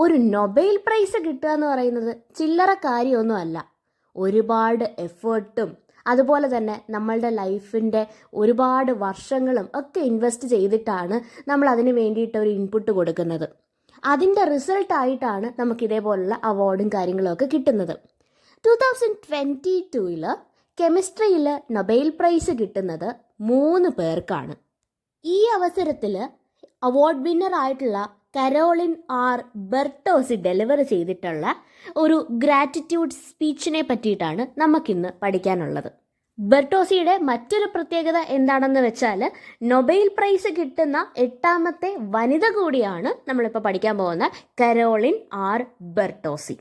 ഒരു Nobel prize കിട്ടുക എന്ന് പറയുന്നത് ചില്ലറ കാര്യമൊന്നുമല്ല. ഒരുപാട് എഫേർട്ടും അതുപോലെ തന്നെ നമ്മളുടെ ലൈഫിൻ്റെ ഒരുപാട് വർഷങ്ങളും ഒക്കെ ഇൻവെസ്റ്റ് ചെയ്തിട്ടാണ് നമ്മൾ അതിന് വേണ്ടിയിട്ട് ഒരു ഇൻപുട്ട് കൊടുക്കുന്നത്. അതിൻ്റെ റിസൾട്ടായിട്ടാണ് നമുക്ക് ഇതേപോലുള്ള അവാർഡും കാര്യങ്ങളും ഒക്കെ കിട്ടുന്നത്. 2022 കെമിസ്ട്രിയിൽ നൊബേൽ പ്രൈസ് കിട്ടുന്നത് 3 പേർക്കാണ്. ഈ അവസരത്തിൽ അവാർഡ് വിന്നർ ആയിട്ടുള്ള കരോളിൻ ആർ ബെർട്ടോസി ഡെലിവർ ചെയ്തിട്ടുള്ള ഒരു ഗ്രാറ്റിറ്റ്യൂഡ് സ്പീച്ചിനെ പറ്റിയിട്ടാണ് നമുക്കിന്ന് പഠിക്കാനുള്ളത്. ബെർട്ടോസിയുടെ മറ്റൊരു പ്രത്യേകത എന്താണെന്ന് വെച്ചാൽ നൊബേൽ പ്രൈസ് കിട്ടുന്ന 8ാമത്തെ വനിത കൂടിയാണ് നമ്മളിപ്പോൾ പഠിക്കാൻ പോകുന്ന കരോളിൻ ആർ ബെർട്ടോസി.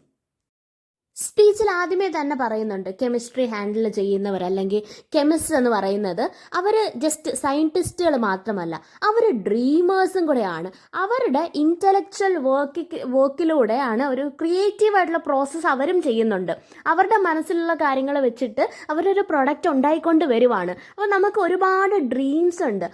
സ്പീച്ചിൽ ആദ്യമേ തന്നെ പറയുന്നുണ്ട്, കെമിസ്ട്രി ഹാൻഡിൽ ചെയ്യുന്നവർ അല്ലെങ്കിൽ കെമിസ്റ്റ് എന്ന് പറയുന്നത് അവർ ജസ്റ്റ് സയൻറ്റിസ്റ്റുകൾ മാത്രമല്ല, അവർ ഡ്രീമേഴ്സും കൂടെയാണ്. അവരുടെ ഇൻ്റലക്ച്വൽ വർക്കിലൂടെയാണ് ഒരു ക്രിയേറ്റീവായിട്ടുള്ള പ്രോസസ്സ് അവരും ചെയ്യുന്നുണ്ട്. അവരുടെ മനസ്സിലുള്ള കാര്യങ്ങൾ വെച്ചിട്ട് അവരൊരു പ്രൊഡക്റ്റ് ഉണ്ടായിക്കൊണ്ട് വരുവാണ്. അപ്പോൾ നമുക്ക് ഒരുപാട് ഡ്രീംസ് ഉണ്ട്.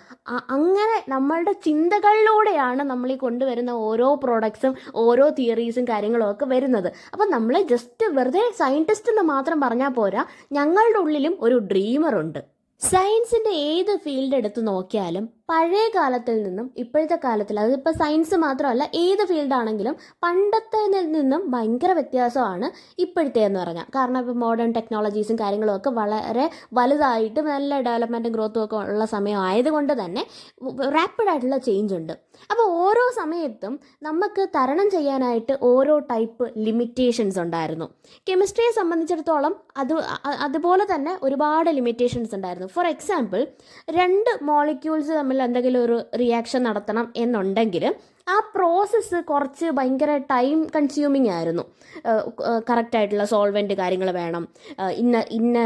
അങ്ങനെ നമ്മളുടെ ചിന്തകളിലൂടെയാണ് നമ്മൾ ഈ കൊണ്ടുവരുന്ന ഓരോ പ്രോഡക്ട്സും ഓരോ തിയറീസും കാര്യങ്ങളും ഒക്കെ വരുന്നത്. അപ്പോൾ നമ്മൾ ജസ്റ്റ് വെറുതെ സയൻറ്റിസ്റ്റ് എന്ന് മാത്രം പറഞ്ഞാൽ പോരാ, ഞങ്ങളുടെ ഉള്ളിലും ഒരു ഡ്രീമറുണ്ട്. സയൻസിൻ്റെ ഏത് ഫീൽഡ് എടുത്ത് നോക്കിയാലും പഴയ കാലത്തിൽ നിന്നും ഇപ്പോഴത്തെ കാലത്തിൽ, അതിപ്പോൾ സയൻസ് മാത്രമല്ല ഏത് ഫീൽഡാണെങ്കിലും പണ്ടത്തെ നിന്നും ഭയങ്കര വ്യത്യാസമാണ് ഇപ്പോഴത്തെ എന്ന് പറഞ്ഞാൽ. കാരണം ഇപ്പോൾ മോഡേൺ ടെക്നോളജീസും കാര്യങ്ങളും ഒക്കെ വളരെ വലുതായിട്ട് നല്ല ഡെവലപ്മെൻറ്റും ഗ്രോത്തും ഒക്കെ ഉള്ള സമയം ആയതുകൊണ്ട് തന്നെ റാപ്പിഡായിട്ടുള്ള ചേഞ്ച് ഉണ്ട്. അപ്പോൾ ഓരോ സമയത്തും നമുക്ക് തരണം ചെയ്യാനായിട്ട് ഓരോ ടൈപ്പ് ലിമിറ്റേഷൻസ് ഉണ്ടായിരുന്നു. കെമിസ്ട്രിയെ സംബന്ധിച്ചിടത്തോളം അതുപോലെ തന്നെ ഒരുപാട് ലിമിറ്റേഷൻസ് ഉണ്ടായിരുന്നു. ഫോർ എക്സാമ്പിൾ, 2 മോളിക്യൂൾസ് തമ്മിൽ എന്തെങ്കിലും ഒരു റിയാക്ഷൻ നടത്തണം എന്നുണ്ടെങ്കിൽ ആ പ്രോസസ്സ് കുറച്ച് ഭയങ്കര ടൈം കൺസ്യൂമിങ് ആയിരുന്നു. കറക്റ്റായിട്ടുള്ള സോൾവെൻറ്റ് കാര്യങ്ങൾ വേണം, ഇന്ന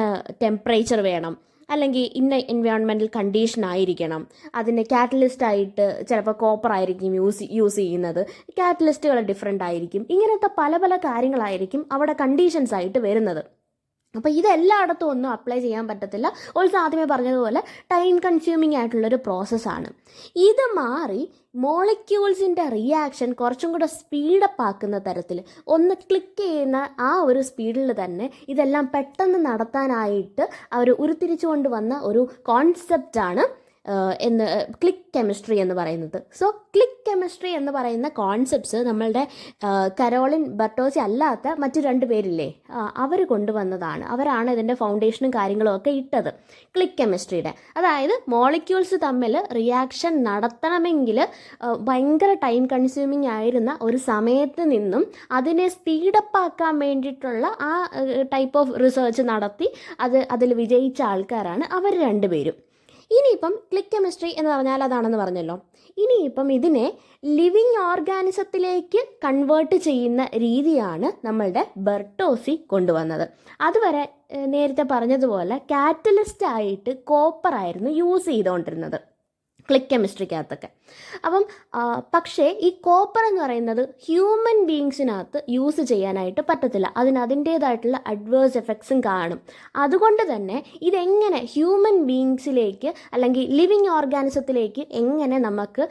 ടെമ്പറേച്ചർ വേണം, അല്ലെങ്കിൽ ഇന്ന എൻവയോൺമെൻറ്റൽ കണ്ടീഷൻ ആയിരിക്കണം. അതിന് കാറ്റലിസ്റ്റായിട്ട് ചിലപ്പോൾ കോപ്പർ ആയിരിക്കും യൂസ് ചെയ്യുന്നത്, കാറ്റലിസ്റ്റുകൾ ഡിഫറെൻ്റ് ആയിരിക്കും. ഇങ്ങനത്തെ പല പല കാര്യങ്ങളായിരിക്കും അവിടെ കണ്ടീഷൻസ് ആയിട്ട് വരുന്നത്. അപ്പോൾ ഇതെല്ലായിടത്തും ഒന്നും അപ്ലൈ ചെയ്യാൻ പറ്റത്തില്ല. ഓൾസോ ആദ്യമേ പറഞ്ഞതുപോലെ ടൈം കൺസ്യൂമിങ് ആയിട്ടുള്ളൊരു പ്രോസസ്സാണ്. ഇത് മാറി മോളിക്യൂൾസിൻ്റെ റിയാക്ഷൻ കുറച്ചും കൂടെ സ്പീഡപ്പ് ആക്കുന്ന തരത്തിൽ, ഒന്ന് ക്ലിക്ക് ചെയ്യുന്ന ആ ഒരു സ്പീഡിൽ തന്നെ ഇതെല്ലാം പെട്ടെന്ന് നടത്താനായിട്ട് അവർ ഉരുത്തിരിച്ചു വന്ന ഒരു കോൺസെപ്റ്റാണ് ക്ലിക്ക് കെമിസ്ട്രി എന്ന് പറയുന്നത്. സോ ക്ലിക്ക് കെമിസ്ട്രി എന്ന് പറയുന്ന കോൺസെപ്റ്റ്സ് നമ്മളുടെ കരോളിൻ ബെർട്ടോസി അല്ലാത്ത മറ്റു 2 പേരില്ലേ, അവർ കൊണ്ടുവന്നതാണ്. അവരാണ് ഇതിൻ്റെ ഫൗണ്ടേഷനും കാര്യങ്ങളും ഒക്കെ ഇട്ടത് ക്ലിക്ക് കെമിസ്ട്രിയുടെ. അതായത് മോളിക്യൂൾസ് തമ്മിൽ റിയാക്ഷൻ നടത്തണമെങ്കിൽ ഭയങ്കര ടൈം കൺസ്യൂമിങ് ആയിരുന്ന ഒരു സമയത്ത് നിന്നും അതിനെ സ്പീഡപ്പ് ആക്കാൻ വേണ്ടിയിട്ടുള്ള ആ ടൈപ്പ് ഓഫ് റിസർച്ച് നടത്തി അതിൽ വിജയിച്ച ആൾക്കാരാണ് അവർ 2 പേരും. ഇനിയിപ്പം ക്ലിക്ക് കെമിസ്ട്രി എന്ന് പറഞ്ഞാൽ അതാണെന്ന് പറഞ്ഞല്ലോ. ഇനിയിപ്പം ഇതിനെ ലിവിങ് ഓർഗാനിസത്തിലേക്ക് കൺവേർട്ട് ചെയ്യുന്ന രീതിയാണ് നമ്മളുടെ ബെർട്ടോസി കൊണ്ടുവന്നത്. അതുവരെ നേരത്തെ പറഞ്ഞതുപോലെ കാറ്റലിസ്റ്റ് ആയിട്ട് കോപ്പറായിരുന്നു യൂസ് ചെയ്തുകൊണ്ടിരുന്നത് ക്ലിക്ക് കെമിസ്ട്രിക്കകത്തൊക്കെ. അപ്പം പക്ഷേ ഈ കോപ്പർ എന്ന് പറയുന്നത് ഹ്യൂമൻ ബീങ്സിനകത്ത് യൂസ് ചെയ്യാനായിട്ട് പറ്റത്തില്ല. അതിൻ്റേതായിട്ടുള്ള അഡ്വേഴ്സ് എഫക്ട്സും കാണും. അതുകൊണ്ട് തന്നെ ഇതെങ്ങനെ ഹ്യൂമൻ ബീങ്സിലേക്ക് അല്ലെങ്കിൽ ലിവിങ് ഓർഗാനിസത്തിലേക്ക് എങ്ങനെ നമുക്ക്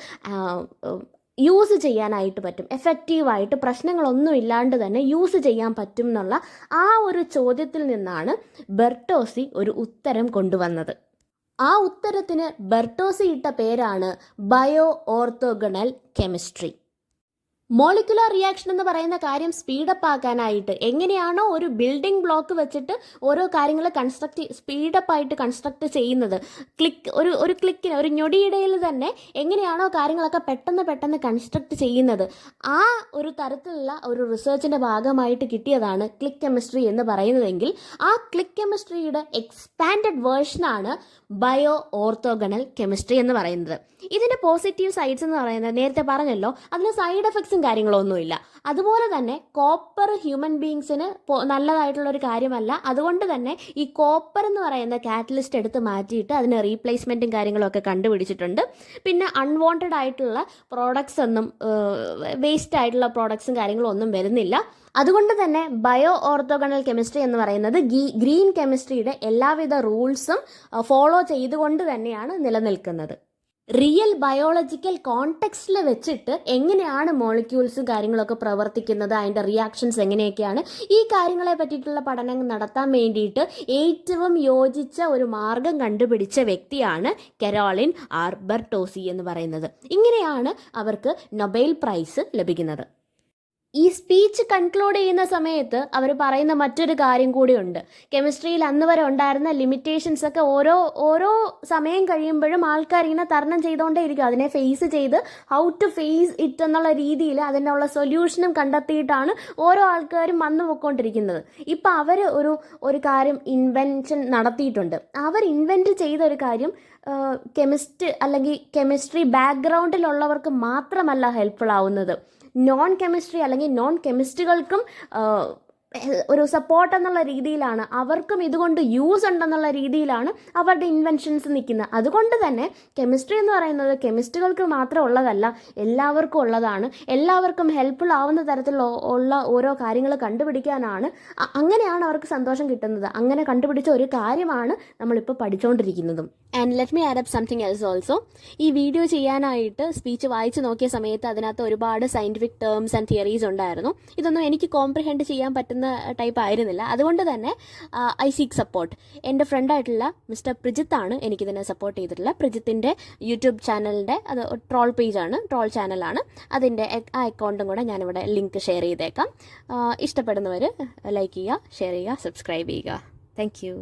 യൂസ് ചെയ്യാനായിട്ട് പറ്റും, എഫക്റ്റീവായിട്ട് പ്രശ്നങ്ങളൊന്നും ഇല്ലാണ്ട് തന്നെ യൂസ് ചെയ്യാൻ പറ്റും എന്നുള്ള ആ ഒരു ചോദ്യത്തിൽ നിന്നാണ് ബെർട്ടോസി ഒരു ഉത്തരം കൊണ്ടുവന്നത്. ആ ഉത്തരത്തിന് ബെർട്ടോസി ഇട്ട പേരാണ് bio orthogonal chemistry. Molecular reaction എന്ന് പറയുന്ന കാര്യം സ്പീഡപ്പ് ആക്കാനായിട്ട് എങ്ങനെയാണോ ഒരു ബിൽഡിംഗ് ബ്ലോക്ക് വെച്ചിട്ട് ഓരോ കാര്യങ്ങൾ സ്പീഡപ്പായിട്ട് കൺസ്ട്രക്ട് ചെയ്യുന്നത്, ഒരു ക്ലിക്കിന് ഒരു ഞൊടിയിടയിൽ തന്നെ എങ്ങനെയാണോ കാര്യങ്ങളൊക്കെ പെട്ടെന്ന് കൺസ്ട്രക്ട് ചെയ്യുന്നത്, ആ ഒരു തരത്തിലുള്ള ഒരു റിസർച്ചിൻ്റെ ഭാഗമായിട്ട് കിട്ടിയതാണ് ക്ലിക്ക് കെമിസ്ട്രി എന്ന് പറയുന്നതെങ്കിൽ ആ ക്ലിക്ക് കെമിസ്ട്രിയുടെ എക്സ്പാൻഡഡ് വേർഷനാണ് ബയോ ഓർത്തോഗണൽ കെമിസ്ട്രി എന്ന് പറയുന്നത്. ഇതിൻ്റെ പോസിറ്റീവ് സൈഡ്സ് എന്ന് പറയുന്നത് നേരത്തെ പറഞ്ഞല്ലോ, അതിന് സൈഡ് എഫക്ട്സും കാര്യങ്ങളൊന്നുമില്ല. അതുപോലെ തന്നെ കോപ്പർ ഹ്യൂമൻ ബീങ്സിന് നല്ലതായിട്ടുള്ളൊരു കാര്യമല്ല. അതുകൊണ്ട് തന്നെ ഈ കോപ്പർ എന്ന് പറയുന്ന കാറ്റലിസ്റ്റ് എടുത്ത് മാറ്റിയിട്ട് അതിന് റീപ്ലേസ്മെൻറ്റും കാര്യങ്ങളൊക്കെ കണ്ടുപിടിച്ചിട്ടുണ്ട്. പിന്നെ അൺവാണ്ടഡ് ആയിട്ടുള്ള പ്രോഡക്ട്സ് ഒന്നും, വേസ്റ്റ് ആയിട്ടുള്ള പ്രോഡക്ട്സും കാര്യങ്ങളും ഒന്നും വരുന്നില്ല. അതുകൊണ്ട് തന്നെ ബയോ ഓർത്തോഗണൽ കെമിസ്ട്രി എന്ന് പറയുന്നത് ഗ്രീൻ കെമിസ്ട്രിയുടെ എല്ലാവിധ റൂൾസും ഫോളോ ചെയ്തുകൊണ്ട് തന്നെയാണ് നിലനിൽക്കുന്നത്. റിയൽ ബയോളജിക്കൽ കോണ്ടെക്സ്റ്റിൽ വെച്ചിട്ട് എങ്ങനെയാണ് മോളിക്യൂൾസും കാര്യങ്ങളൊക്കെ പ്രവർത്തിക്കുന്നത്, അതിൻ്റെ റിയാക്ഷൻസ് എങ്ങനെയൊക്കെയാണ്, ഈ കാര്യങ്ങളെ പറ്റിയിട്ടുള്ള പഠനം നടത്താൻ വേണ്ടിയിട്ട് ഏറ്റവും യോജിച്ച ഒരു മാർഗം കണ്ടുപിടിച്ച വ്യക്തിയാണ് കരോളിൻ ആർ ബെർട്ടോസി എന്ന് പറയുന്നത്. ഇങ്ങനെയാണ് അവർക്ക് നൊബേൽ പ്രൈസ് ലഭിക്കുന്നത്. ഈ സ്പീച്ച് കൺക്ലൂഡ് ചെയ്യുന്ന സമയത്ത് അവർ പറയുന്ന മറ്റൊരു കാര്യം കൂടിയുണ്ട്. കെമിസ്ട്രിയിൽ അന്ന് വരെ ഉണ്ടായിരുന്ന ലിമിറ്റേഷൻസ് ഒക്കെ ഓരോ സമയം കഴിയുമ്പോഴും ആൾക്കാർ ഇങ്ങനെ തരണം ചെയ്തുകൊണ്ടേ ഇരിക്കും. അതിനെ ഫേസ് ചെയ്ത് ഹൗ ടു ഫേസ് ഇറ്റ് എന്നുള്ള രീതിയിൽ അതിനുള്ള സൊല്യൂഷനും കണ്ടെത്തിയിട്ടാണ് ഓരോ ആൾക്കാരും വന്നു പോയിക്കൊണ്ടിരിക്കുന്നത്. ഇപ്പം അവർ ഒരു കാര്യം ഇൻവെൻഷൻ നടത്തിയിട്ടുണ്ട്. അവർ ഇൻവെൻറ്റ് ചെയ്ത ഒരു കാര്യം കെമിസ്ട്രി ബാക്ക്ഗ്രൗണ്ടിലുള്ളവർക്ക് മാത്രമല്ല ഹെൽപ്ഫുൾ ആവുന്നത്, നോൺ കെമിസ്ട്രി അല്ലെങ്കിൽ നോൺ കെമിസ്റ്റുകൾക്കും ഒരു സപ്പോർട്ട് എന്നുള്ള രീതിയിലാണ്, അവർക്കും ഇതുകൊണ്ട് യൂസ് ഉണ്ടെന്നുള്ള രീതിയിലാണ് അവരുടെ ഇൻവെൻഷൻസ് നിൽക്കുന്നത്. അതുകൊണ്ട് തന്നെ കെമിസ്ട്രി എന്ന് പറയുന്നത് കെമിസ്റ്റുകൾക്ക് മാത്രം ഉള്ളതല്ല, എല്ലാവർക്കും ഉള്ളതാണ്. എല്ലാവർക്കും ഹെൽപ്ഫുൾ ആവുന്ന തരത്തിലുള്ള ഓരോ കാര്യങ്ങൾ കണ്ടുപിടിക്കാനാണ്, അങ്ങനെയാണ് അവർക്ക് സന്തോഷം കിട്ടുന്നത്. അങ്ങനെ കണ്ടുപിടിച്ച ഒരു കാര്യമാണ് നമ്മളിപ്പോൾ പഠിച്ചുകൊണ്ടിരിക്കുന്നതും. And let me add up something else also. ഈ വീഡിയോ ചെയ്യാനായിട്ട് സ്പീച്ച് വായിച്ച് നോക്കിയ സമയത്ത് അതിനകത്ത് ഒരുപാട് സയൻറ്റിഫിക് ടേംസ് ആൻഡ് തിയറീസ് ഉണ്ടായിരുന്നു. ഇതൊന്നും എനിക്ക് കോംപ്രിഹെൻഡ് ചെയ്യാൻ പറ്റുന്ന ടൈപ്പ് ആയിരുന്നില്ല. അതുകൊണ്ട് തന്നെ ഐ സീക്ക് സപ്പോർട്ട്. എൻ്റെ ഫ്രണ്ടായിട്ടുള്ള മിസ്റ്റർ പ്രിജിത്താണ് എനിക്കിതിനെ സപ്പോർട്ട് ചെയ്തിട്ടുള്ളത്. പ്രിജിത്തിൻ്റെ യൂട്യൂബ് ചാനലിൻ്റെ അത് ട്രോൾ പേജാണ്, ട്രോൾ ചാനലാണ്. അതിൻ്റെ ആ അക്കൗണ്ടും കൂടെ ഞാനിവിടെ ലിങ്ക് ഷെയർ ചെയ്തേക്കാം. ഇഷ്ടപ്പെടുന്നവർ ലൈക്ക് ചെയ്യുക, ഷെയർ ചെയ്യുക, സബ്സ്ക്രൈബ് ചെയ്യുക. Thank you.